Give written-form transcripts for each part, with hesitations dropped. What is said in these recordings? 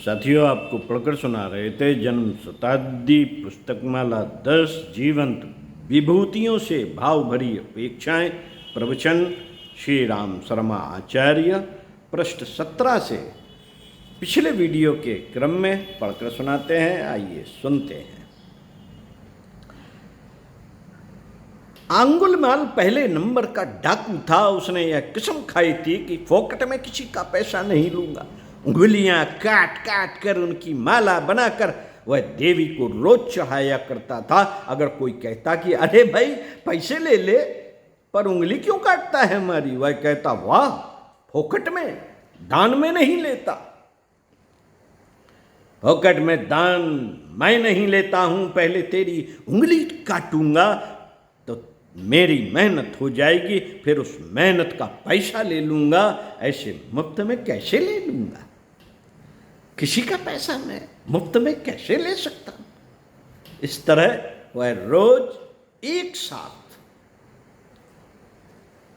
साथियों, आपको पढ़कर सुना रहे थे जन्म शताब्दी पुस्तकमाला 10 जीवंत विभूतियों से भाव भरी अपेक्षाएं। प्रवचन श्री राम शर्मा आचार्य, पृष्ठ 17 से पिछले वीडियो के क्रम में पढ़कर सुनाते हैं। आइए सुनते हैं। आंगुलमाल पहले नंबर का डाकू था। उसने यह कसम खाई थी कि फोकट में किसी का पैसा नहीं लूंगा। उंगलियां काट काट कर उनकी माला बनाकर वह देवी को रोज चढ़ाया करता था। अगर कोई कहता कि अरे भाई पैसे ले ले, पर उंगली क्यों काटता है हमारी, वह कहता वाह, फोकट में, दान में नहीं लेता। फोकट में दान मैं नहीं लेता हूं, पहले तेरी उंगली काटूंगा तो मेरी मेहनत हो जाएगी, फिर उस मेहनत का पैसा ले लूंगा। ऐसे मुफ्त में कैसे ले लूंगा? किसी का पैसा मैं मुफ्त में कैसे ले सकता हूं? इस तरह वह रोज एक साथ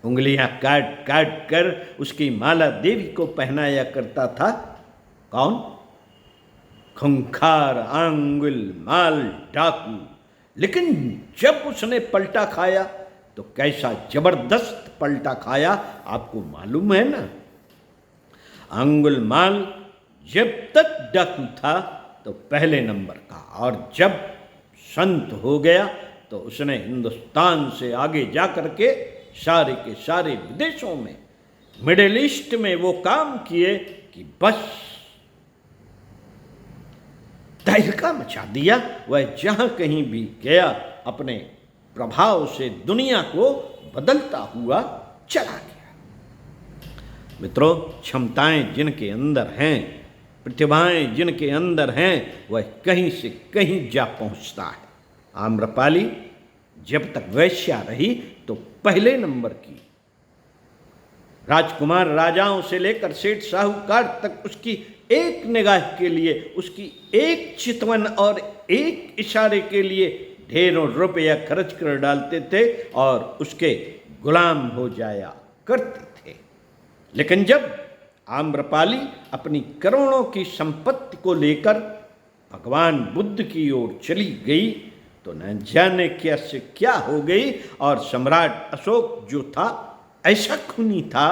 उंगलियां काट काट कर उसकी माला देवी को पहनाया करता था। कौन? खूंखार आंगुलमाल डाकू। लेकिन जब उसने पलटा खाया तो कैसा जबरदस्त पलटा खाया, आपको मालूम है ना। आंगुलमाल जब तक डाकू था तो पहले नंबर का, और जब संत हो गया तो उसने हिंदुस्तान से आगे जाकर के सारे के सारे विदेशों में, मिडिल ईस्ट में वो काम किए कि बस तहलका मचा दिया। वह जहां कहीं भी गया अपने प्रभाव से दुनिया को बदलता हुआ चला गया। मित्रों, क्षमताएं जिनके अंदर हैं, प्रतिभाएं जिनके अंदर हैं, वह कहीं से कहीं जा पहुंचता है। आम्रपाली जब तक वैश्या रही तो पहले नंबर की, राजकुमार राजाओं से लेकर सेठ साहूकार तक उसकी एक निगाह के लिए, उसकी एक चितवन और एक इशारे के लिए ढेरों रुपया खर्च कर डालते थे और उसके गुलाम हो जाया करते थे। लेकिन जब आम्रपाली अपनी करोड़ों की संपत्ति को लेकर भगवान बुद्ध की ओर चली गई तो न जाने क्या से क्या हो गई। और सम्राट अशोक जो था ऐसा खूनी था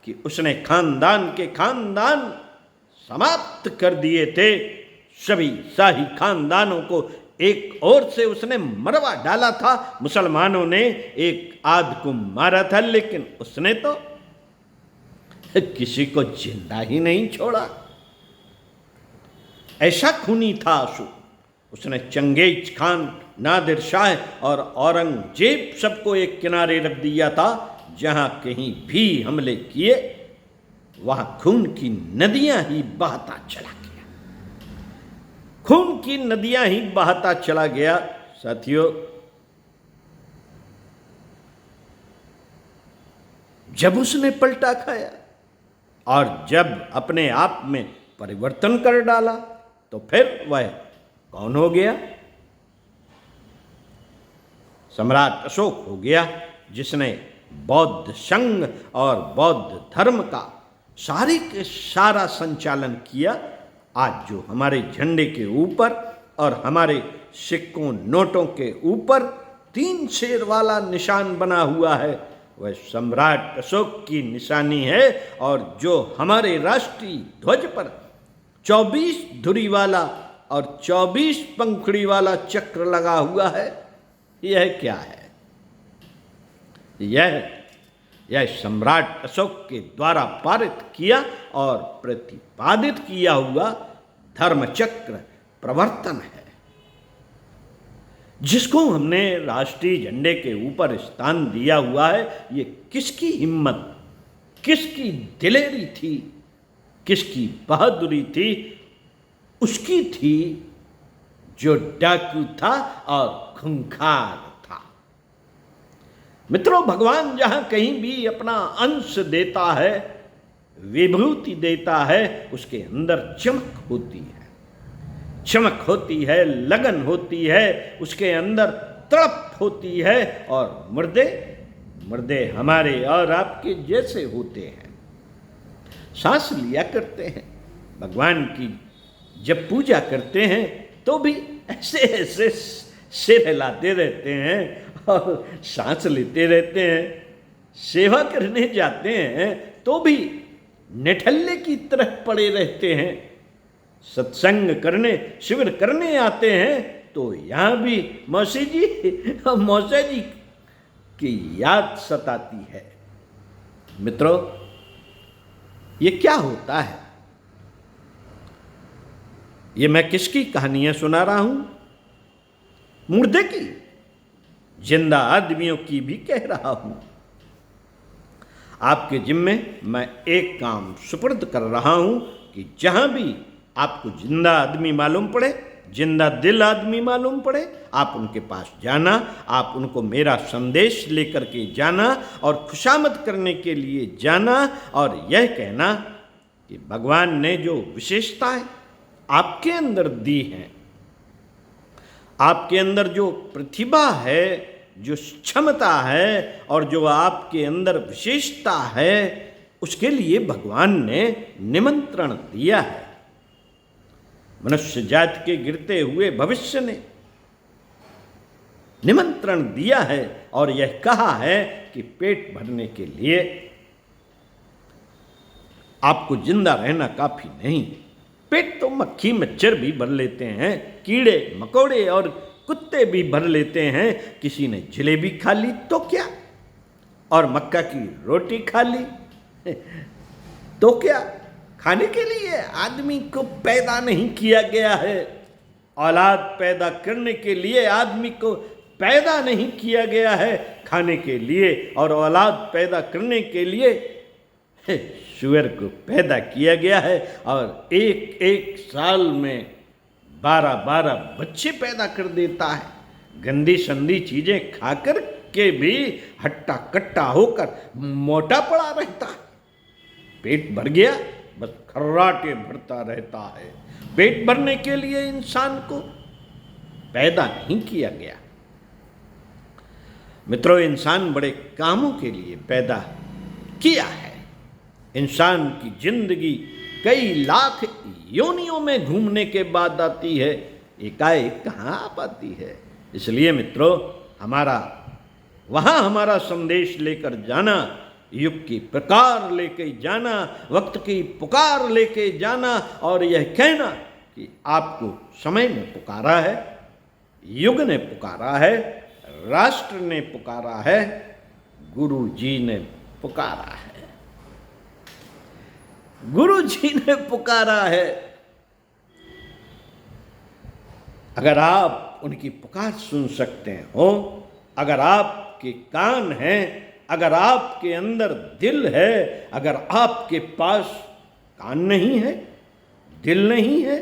कि उसने खानदान के खानदान समाप्त कर दिए थे। सभी शाही खानदानों को एक ओर से उसने मरवा डाला था। मुसलमानों ने एक आध को मारा था, लेकिन उसने तो किसी को जिंदा ही नहीं छोड़ा। ऐसा खूनी था अशोक। उसने चंगेज खान, नादिर शाह और औरंगजेब सबको एक किनारे रख दिया था। जहां कहीं भी हमले किए वहां खून की नदियां ही बहता चला गया। खून की नदियां ही बहता चला गया। साथियों, जब उसने पलटा खाया और जब अपने आप में परिवर्तन कर डाला तो फिर वह कौन हो गया? सम्राट अशोक हो गया, जिसने बौद्ध संघ और बौद्ध धर्म का सारे के सारा संचालन किया। आज जो हमारे झंडे के ऊपर और हमारे सिक्कों नोटों के ऊपर 3 शेर वाला निशान बना हुआ है, वह सम्राट अशोक की निशानी है। और जो हमारे राष्ट्रीय ध्वज पर 24 धुरी वाला और 24 पंखुड़ी वाला चक्र लगा हुआ है, यह क्या है? यह सम्राट अशोक के द्वारा पारित किया और प्रतिपादित किया हुआ धर्मचक्र प्रवर्तन है, जिसको हमने राष्ट्रीय झंडे के ऊपर स्थान दिया हुआ है। ये किसकी हिम्मत, किसकी दिलेरी थी, किसकी बहादुरी थी? उसकी थी जो डाकू था और खूंखार था। मित्रों, भगवान जहां कहीं भी अपना अंश देता है, विभूति देता है, उसके अंदर चमक होती है, चमक होती है, लगन होती है, उसके अंदर तड़प होती है। और मुर्दे हमारे और आपके जैसे होते हैं, सांस लिया करते हैं, भगवान की जब पूजा करते हैं तो भी ऐसे ऐसे सिर हिलाते रहते हैं और सांस लेते रहते हैं। सेवा करने जाते हैं तो भी निठल्ले की तरह पड़े रहते हैं। सत्संग करने, शिविर करने आते हैं तो यहाँ भी मौसी जी की याद सताती है। मित्रों, ये क्या होता है? ये मैं किसकी कहानियां सुना रहा हूं? मुर्दे की, जिंदा आदमियों की भी कह रहा हूं। आपके जिम्मे मैं एक काम सुपुर्द कर रहा हूं कि जहां भी आपको जिंदा आदमी मालूम पड़े, जिंदा दिल आदमी मालूम पड़े, आप उनके पास जाना, आप उनको मेरा संदेश लेकर के जाना और खुशामद करने के लिए जाना और यह कहना कि भगवान ने जो विशेषताएं आपके अंदर दी हैं, आपके अंदर जो प्रतिभा है, जो क्षमता है और जो आपके अंदर विशेषता है, उसके लिए भगवान ने निमंत्रण दिया है। मनुष्य जाति के गिरते हुए भविष्य ने निमंत्रण दिया है और यह कहा है कि पेट भरने के लिए आपको जिंदा रहना काफी नहीं। पेट तो मक्खी मच्छर भी भर लेते हैं, कीड़े मकोड़े और कुत्ते भी भर लेते हैं। किसी ने जलेबी खा ली तो क्या, और मक्का की रोटी खा ली तो क्या? खाने के लिए आदमी को पैदा नहीं किया गया है। औलाद पैदा करने के लिए आदमी को पैदा नहीं किया गया है खाने के लिए, और औलाद पैदा करने के लिए सुअर को पैदा किया गया है और एक एक साल में 12-12 बच्चे पैदा कर देता है। गंदी संदी चीजें खाकर के भी हट्टा कट्टा होकर मोटा पड़ा रहता है। पेट भर गया, बस खर्राटे भरता रहता है। पेट भरने के लिए इंसान को पैदा नहीं किया गया। मित्रों, इंसान बड़े कामों के लिए पैदा किया है। इंसान की जिंदगी कई लाख योनियों में घूमने के बाद आती है, एकाएक कहाँ आ पाती है। इसलिए मित्रों, हमारा संदेश लेकर जाना, युग की प्रकार लेके जाना, वक्त की पुकार लेके जाना और यह कहना कि आपको समय ने पुकारा है, युग ने पुकारा है, राष्ट्र ने पुकारा है, गुरु जी ने पुकारा है। गुरु जी ने पुकारा है। अगर आप उनकी पुकार सुन सकते हो, अगर आपके कान हैं, अगर आपके अंदर दिल है, अगर आपके पास कान नहीं है, दिल नहीं है,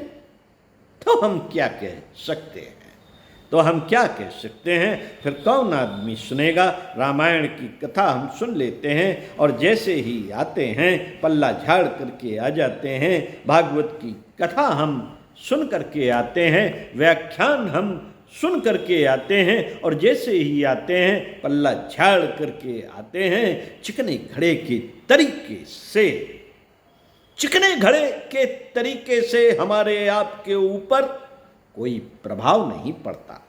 तो हम क्या कह सकते हैं? तो हम क्या कह सकते हैं? फिर कौन आदमी सुनेगा? रामायण की कथा हम सुन लेते हैं और जैसे ही आते हैं पल्ला झाड़ करके आ जाते हैं। भागवत की कथा हम सुन करके आते हैं, व्याख्यान हम सुन करके आते हैं और जैसे ही आते हैं पल्ला झाड़ करके आते हैं। चिकने घड़े के तरीके से हमारे आपके ऊपर कोई प्रभाव नहीं पड़ता।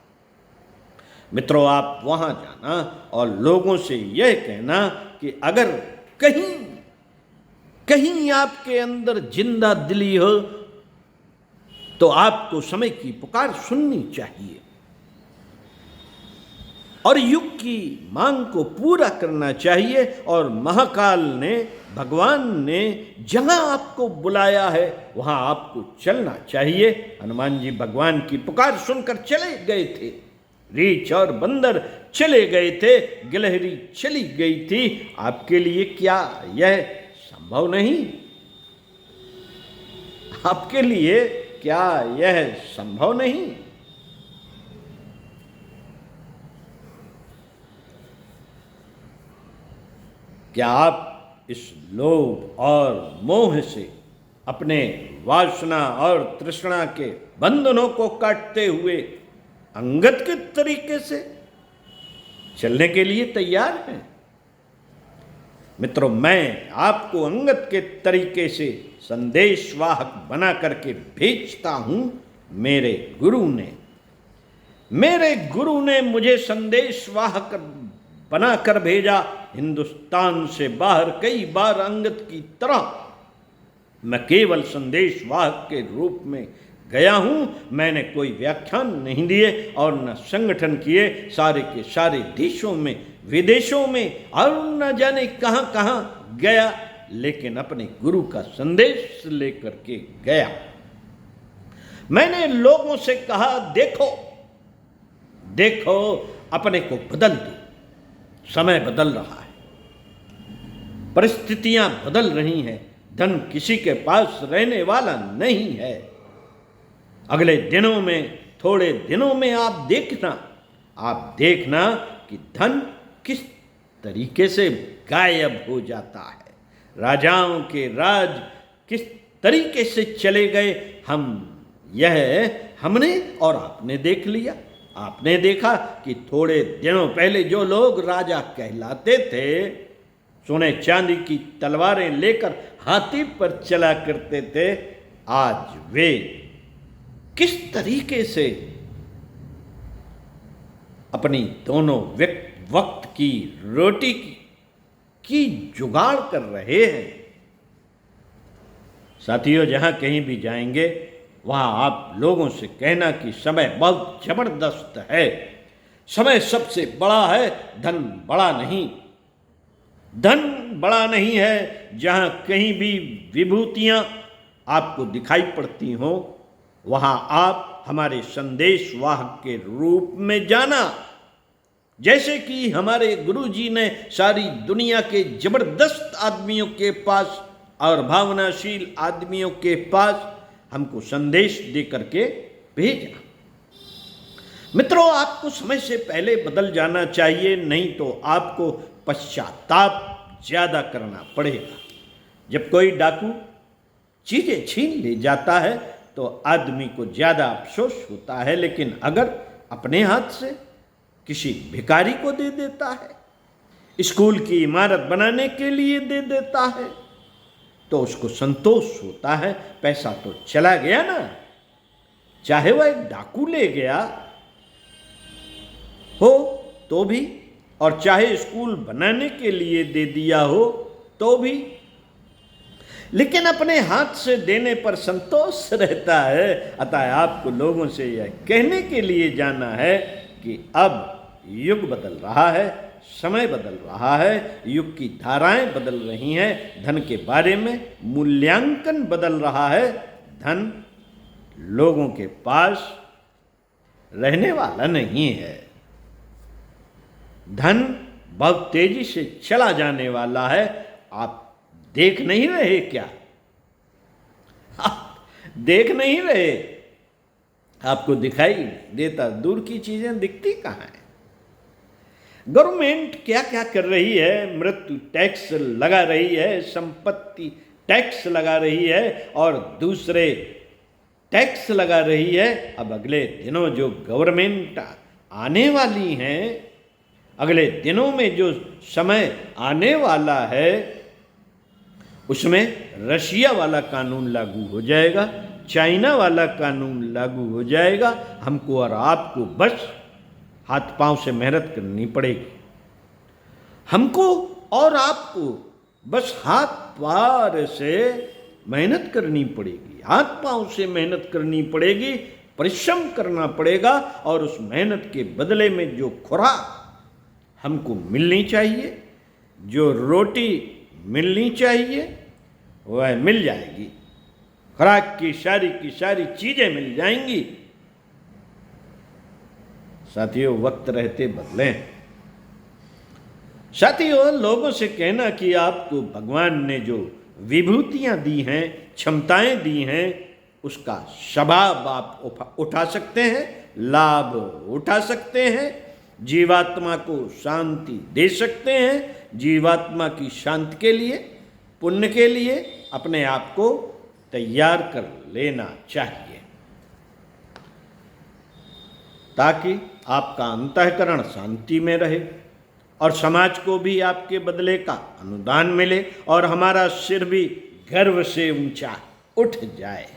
मित्रों, आप वहां जाना और लोगों से यह कहना कि अगर कहीं आपके अंदर जिंदा दिली हो तो आपको समय की पुकार सुननी चाहिए और युग की मांग को पूरा करना चाहिए। और महाकाल ने, भगवान ने जहां आपको बुलाया है वहां आपको चलना चाहिए। हनुमान जी भगवान की पुकार सुनकर चले गए थे, रीछ और बंदर चले गए थे, गिलहरी चली गई थी। आपके लिए क्या यह संभव नहीं? आपके लिए क्या यह संभव नहीं? क्या आप इस लोभ और मोह से अपने वासना और तृष्णा के बंधनों को काटते हुए अंगत के तरीके से चलने के लिए तैयार हैं? मित्रों, मैं आपको अंगत के तरीके से संदेशवाहक बना करके भेजता हूं मेरे गुरु ने। मेरे गुरु ने मुझे संदेशवाहक बनाकर भेजा हिंदुस्तान से बाहर कई बार अंगद की तरह। मैं केवल संदेशवाहक के रूप में गया हूं। मैंने कोई व्याख्यान नहीं दिए और न संगठन किए। सारे के सारे देशों में, विदेशों में और न जाने कहां कहां गया, लेकिन अपने गुरु का संदेश लेकर के गया। मैंने लोगों से कहा, देखो देखो, अपने को बदल दो। समय बदल रहा है, परिस्थितियां बदल रही हैं। धन किसी के पास रहने वाला नहीं है। अगले दिनों में, थोड़े दिनों में आप देखना कि धन किस तरीके से गायब हो जाता है। राजाओं के राज किस तरीके से चले गए, हमने और आपने देख लिया। आपने देखा कि थोड़े दिनों पहले जो लोग राजा कहलाते थे, सोने चांदी की तलवारें लेकर हाथी पर चला करते थे, आज वे किस तरीके से अपनी दोनों वक्त की रोटी की जुगाड़ कर रहे हैं। साथियों, जहां कहीं भी जाएंगे वहां आप लोगों से कहना कि समय बहुत जबरदस्त है। समय सबसे बड़ा है, धन बड़ा नहीं। धन बड़ा नहीं है। जहां कहीं भी विभूतियां आपको दिखाई पड़ती हो, वहां आप हमारे संदेशवाहक के रूप में जाना। जैसे कि हमारे गुरुजी ने सारी दुनिया के जबरदस्त आदमियों के पास और भावनाशील आदमियों के पास हमको संदेश दे करके भेजा। मित्रों, आपको समय से पहले बदल जाना चाहिए, नहीं तो आपको पश्चाताप ज्यादा करना पड़ेगा। जब कोई डाकू चीजें छीन ले जाता है तो आदमी को ज्यादा अफसोस होता है, लेकिन अगर अपने हाथ से किसी भिखारी को दे देता है, स्कूल की इमारत बनाने के लिए दे देता है, तो उसको संतोष होता है। पैसा तो चला गया ना, चाहे वह एक डाकू ले गया हो तो भी, और चाहे स्कूल बनाने के लिए दे दिया हो तो भी, लेकिन अपने हाथ से देने पर संतोष रहता है। अतः आपको लोगों से यह कहने के लिए जाना है कि अब युग बदल रहा है, समय बदल रहा है, युग की धाराएं बदल रही हैं, धन के बारे में मूल्यांकन बदल रहा है। धन लोगों के पास रहने वाला नहीं है। धन बहुत तेजी से चला जाने वाला है। आप देख नहीं रहे क्या? आप देख नहीं रहे? आपको दिखाई नहीं देता, दूर की चीजें दिखती कहां है? गवर्नमेंट क्या क्या कर रही है? मृत्यु टैक्स लगा रही है, संपत्ति टैक्स लगा रही है और दूसरे टैक्स लगा रही है। अब अगले दिनों जो गवर्नमेंट आने वाली हैं, अगले दिनों में जो समय आने वाला है, उसमें रशिया वाला कानून लागू हो जाएगा, चाइना वाला कानून लागू हो जाएगा। हमको और आपको बस हाथ पांव से मेहनत करनी पड़ेगी। हमको और आपको बस हाथ पार से मेहनत करनी पड़ेगी, हाथ पांव से मेहनत करनी पड़ेगी, परिश्रम करना पड़ेगा, और उस मेहनत के बदले में जो खुराक हमको मिलनी चाहिए, जो रोटी मिलनी चाहिए, वह मिल जाएगी। खुराक की सारी चीजें मिल जाएंगी। साथियों, वक्त रहते बदलें। साथियों, लोगों से कहना कि आपको भगवान ने जो विभूतियां दी हैं, क्षमताएं दी हैं, उसका सबाब आप उठा सकते हैं, लाभ उठा सकते हैं, जीवात्मा को शांति दे सकते हैं। जीवात्मा की शांति के लिए, पुण्य के लिए अपने आप को तैयार कर लेना चाहिए, ताकि आपका अंतःकरण शांति में रहे और समाज को भी आपके बदले का अनुदान मिले और हमारा सिर भी गर्व से ऊंचा उठ जाए।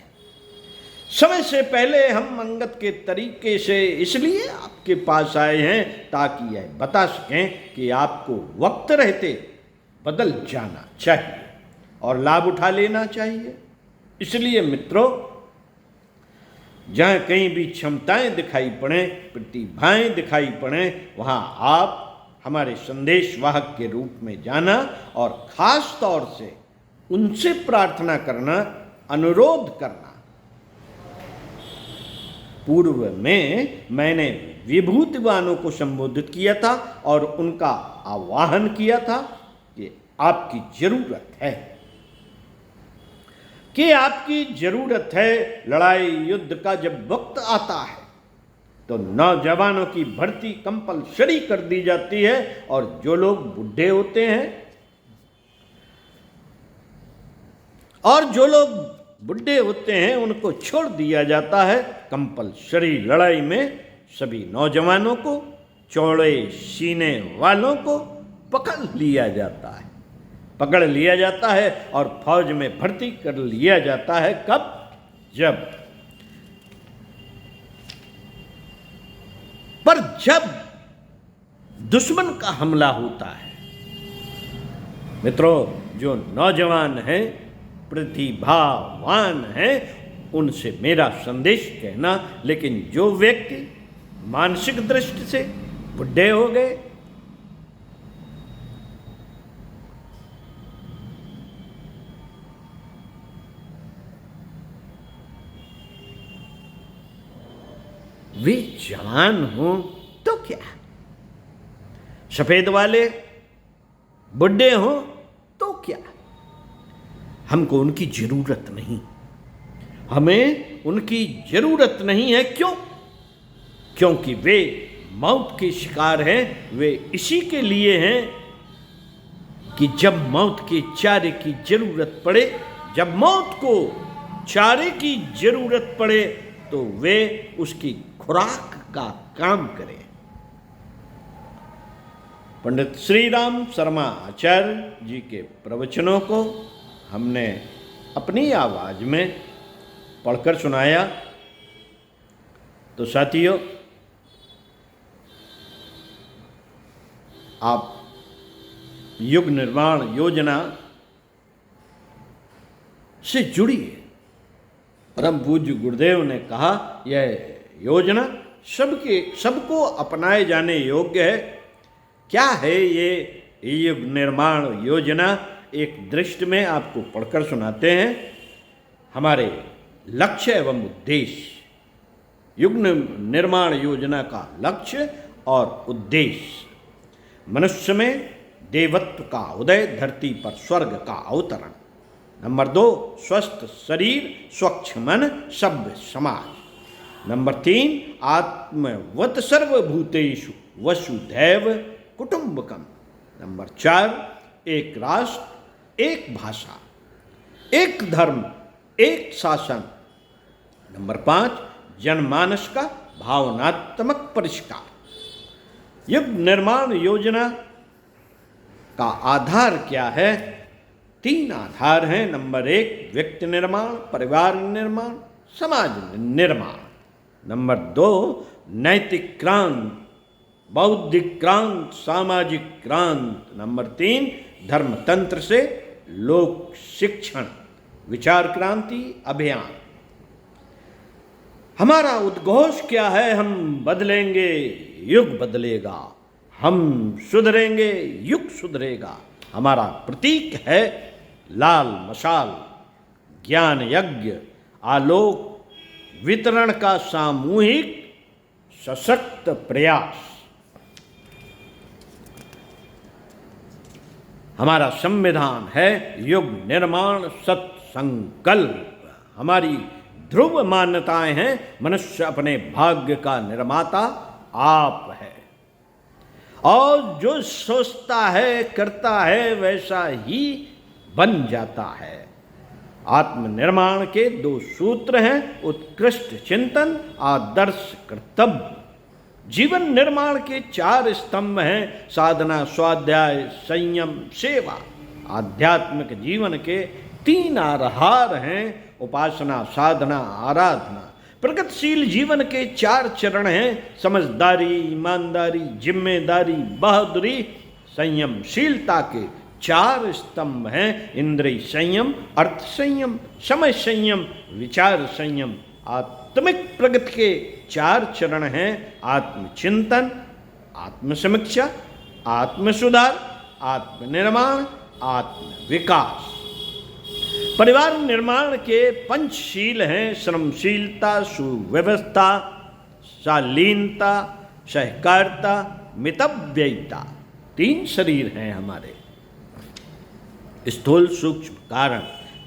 समय से पहले हम अंगत के तरीके से इसलिए आपके पास आए हैं ताकि यह बता सकें कि आपको वक्त रहते बदल जाना चाहिए और लाभ उठा लेना चाहिए। इसलिए मित्रों, जहाँ कहीं भी क्षमताएं दिखाई पड़े, प्रतिभाएं दिखाई पड़े, वहाँ आप हमारे संदेशवाहक के रूप में जाना और खास तौर से उनसे प्रार्थना करना, अनुरोध करना। पूर्व में मैंने विभूतिवानों को संबोधित किया था और उनका आह्वान किया था कि आपकी जरूरत है, लड़ाई युद्ध का जब वक्त आता है तो नौजवानों की भर्ती कंपलसरी कर दी जाती है और जो लोग बुढ़े होते हैं उनको छोड़ दिया जाता है। कंपलसरी लड़ाई में सभी नौजवानों को, चौड़े सीने वालों को पकड़ लिया जाता है और फौज में भर्ती कर लिया जाता है। कब? जब दुश्मन का हमला होता है। मित्रों, जो नौजवान हैं, प्रतिभावान हैं, उनसे मेरा संदेश कहना, लेकिन जो व्यक्ति मानसिक दृष्टि से बुढ़े हो गए, वे जवान हों तो क्या, सफेद वाले बुढ़े हों तो क्या, हमको उनकी जरूरत नहीं, हमें उनकी जरूरत नहीं है। क्यों? क्योंकि वे मौत के शिकार हैं। वे इसी के लिए हैं कि जब मौत के चारे की जरूरत पड़े, जब मौत को चारे की जरूरत पड़े तो वे उसकी खुराक का काम करें। पंडित श्री राम शर्मा आचार्य जी के प्रवचनों को हमने अपनी आवाज में पढ़कर सुनाया। तो साथियों, आप युग निर्माण योजना से जुड़िए। परम पूज्य गुरुदेव ने कहा, यह योजना सबको अपनाए जाने योग्य है। क्या है ये युग निर्माण योजना? एक दृष्टि में आपको पढ़कर सुनाते हैं। हमारे लक्ष्य एवं उद्देश्य। युग निर्माण योजना का लक्ष्य और उद्देश्य: मनुष्य में देवत्व का उदय, धरती पर स्वर्ग का अवतरण। नंबर 2, स्वस्थ शरीर, स्वच्छ मन, सभ्य समाज। नंबर 3, आत्मवत सर्वभूतेषु वसुधैव कुटुंबकम। नंबर 4, एक राष्ट्र, एक भाषा, एक धर्म, एक शासन। नंबर 5, जनमानस का भावनात्मक परिष्कार। युग निर्माण योजना का आधार क्या है? 3 आधार हैं। नंबर 1, व्यक्ति निर्माण, परिवार निर्माण, समाज निर्माण। नंबर 2, नैतिक क्रांति, बौद्धिक क्रांति, सामाजिक क्रांति। नंबर 3, धर्मतंत्र से लोक शिक्षण, विचार क्रांति अभियान। हमारा उद्घोष क्या है? हम बदलेंगे, युग बदलेगा। हम सुधरेंगे, युग सुधरेगा। हमारा प्रतीक है लाल मशाल, ज्ञान यज्ञ, आलोक वितरण का सामूहिक सशक्त प्रयास। हमारा संविधान है युग निर्माण सत्संकल्प। हमारी ध्रुव मान्यताएं हैं, मनुष्य अपने भाग्य का निर्माता आप है और जो सोचता है, करता है, वैसा ही बन जाता है। आत्मनिर्माण के 2 सूत्र हैं: उत्कृष्ट चिंतन, आदर्श कर्तव्य। जीवन निर्माण के 4 स्तंभ हैं: साधना, स्वाध्याय, संयम, सेवा। आध्यात्मिक जीवन के तीन आधार हैं उपासना, साधना, आराधना। प्रगतिशील जीवन के चार चरण हैं समझदारी, ईमानदारी, जिम्मेदारी, बहादुरी, संयमशीलता के चार स्तंभ हैं इंद्रिय संयम, अर्थ संयम, समय संयम, विचार संयम। आत्मिक प्रगति के चार चरण हैं आत्मचिंतन, आत्मसमीक्षा, आत्मसुधार, आत्मनिर्माण, आत्मविकास। परिवार निर्माण के पंचशील हैं श्रमशीलता, सुव्यवस्था, शालीनता, सहकारिता, मितव्ययिता। तीन शरीर हैं हमारे, स्थूल सूक्ष्म कारण।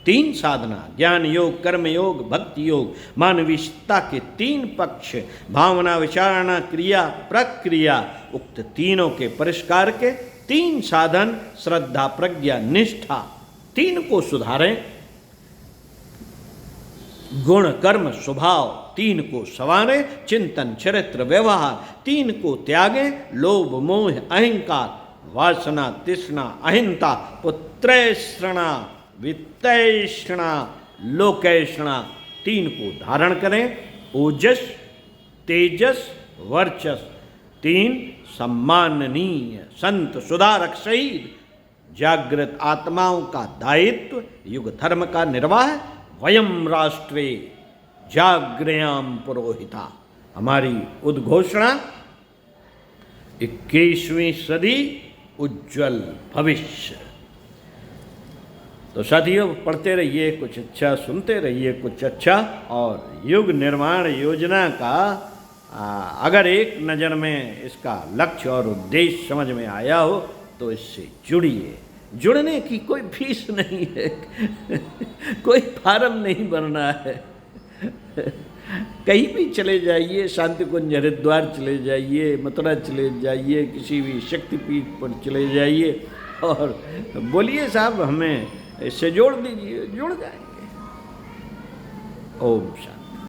तीन साधना, ज्ञान योग, कर्म योग, भक्ति योग। मानवीयता के तीन पक्ष, भावना, विचारणा, क्रिया, प्रक्रिया। उक्त तीनों के परिष्कार के तीन साधन, श्रद्धा, प्रज्ञा, निष्ठा। तीन को सुधारें, गुण, कर्म, स्वभाव। तीन को संवारें, चिंतन, चरित्र, व्यवहार। तीन को त्यागें, लोभ, मोह, अहंकार, वासना, तृष्णा, अहिंसा, पुत्रैषणा, वित्तैषणा, लोकैषणा। तीन को धारण करें, ओजस, तेजस, वर्चस। तीन सम्माननीय संत, सुधारक, शहीद, जागृत आत्माओं का दायित्व, युग धर्म का निर्वाह। वयम राष्ट्रे जाग्रयाम पुरोहिता, हमारी उद्घोषणा। 21वीं सदी उज्जवल भविष्य। तो साथियों, पढ़ते रहिए कुछ अच्छा, सुनते रहिए कुछ अच्छा। और युग निर्माण योजना का अगर एक नज़र में इसका लक्ष्य और उद्देश्य समझ में आया हो तो इससे जुड़िए। जुड़ने की कोई फीस नहीं है, कोई फार्म नहीं भरना है। कहीं भी चले जाइए, शांति कुंज हरिद्वार चले जाइए, मथुरा चले जाइए, किसी भी शक्तिपीठ पर चले जाइए और बोलिए साहब हमें इससे जोड़ दीजिए, जुड़ जाएंगे। ओम शांति।